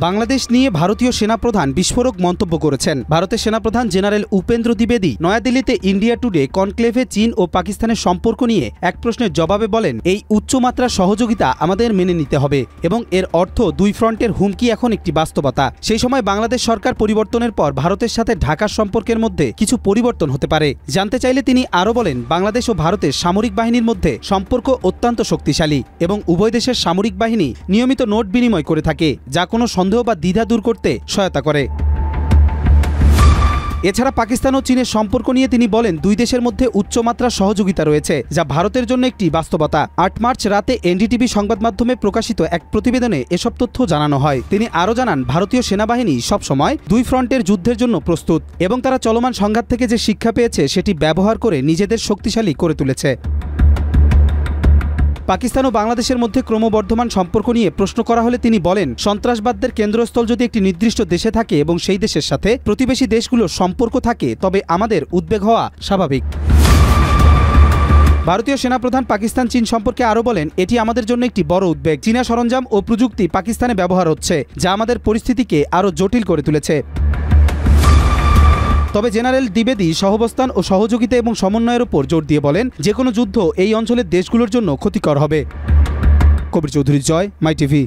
বাংলাদেশ নিয়ে ভারতীয় সেনাপ্রধান বিস্ফোরক মন্তব্য করেছেন। ভারতের সেনাপ্রধান জেনারেল উপেন্দ্র দ্বিবেদী নয়াদিল্লিতে ইন্ডিয়া টুডে কনক্লেভে চীন ও পাকিস্তানের সম্পর্ক নিয়ে এক প্রশ্নের জবাবে বলেন, এই উচ্চমাত্রার সহযোগিতা আমাদের মেনে নিতে হবে এবং এর অর্থ দুই ফ্রন্টের হুমকি এখন একটি বাস্তবতা। সেই সময় বাংলাদেশ সরকার পরিবর্তনের পর ভারতের সাথে ঢাকার সম্পর্কের মধ্যে কিছু পরিবর্তন হতে পারে। জানতে চাইলে তিনি আরও বলেন, বাংলাদেশ ও ভারতের সামরিক বাহিনীর মধ্যে সম্পর্ক অত্যন্ত শক্তিশালী এবং উভয় দেশের সামরিক বাহিনী নিয়মিত নোট বিনিময় করে থাকে, যা কোনো সন্দেহ বা দ্বিধা দূর করতে সহায়তা করে। এছাড়া পাকিস্তান ও চীনের সম্পর্ক নিয়ে তিনি বলেন, দুই দেশের মধ্যে উচ্চমাত্রার সহযোগিতা রয়েছে, যা ভারতের জন্য একটি বাস্তবতা। ৮ মার্চ রাতে এনডিটিভি সংবাদ মাধ্যমে প্রকাশিত এক প্রতিবেদনে এসব তথ্য জানানো হয়। তিনি আরও জানান, ভারতীয় সেনাবাহিনী সবসময় দুই ফ্রন্টের যুদ্ধের জন্য প্রস্তুত এবং তারা চলমান সংঘাত থেকে যে শিক্ষা পেয়েছে সেটি ব্যবহার করে নিজেদের শক্তিশালী করে তুলেছে। পাকিস্তান ও বাংলাদেশের মধ্যে ক্রমবর্ধমান সম্পর্ক নিয়ে প্রশ্ন করা হলে তিনি বলেন, সন্ত্রাসবাদের কেন্দ্রস্থল যদি একটি নির্দিষ্ট দেশে থাকে এবং সেই দেশের সাথে প্রতিবেশী দেশগুলোর সম্পর্ক থাকে, তবে আমাদের উদ্বেগ হওয়া স্বাভাবিক। ভারতীয় সেনাপ্রধান পাকিস্তান চীন সম্পর্কে আরও বলেন, এটি আমাদের জন্য একটি বড় উদ্বেগ। চীনা সরঞ্জাম ও প্রযুক্তি পাকিস্তানে ব্যবহার হচ্ছে, যা আমাদের পরিস্থিতিকে আরও জটিল করে তুলেছে। তবে জেনারেল দ্বিবেদী সহাবস্থান ও সহযোগিতা এবং সমন্বয়ের উপর জোর দিয়ে বলেন, যে কোনো যুদ্ধ এই অঞ্চলের দেশগুলোর জন্য ক্ষতিকর হবে। কবির চৌধুরী, জয়, মাই টিভি।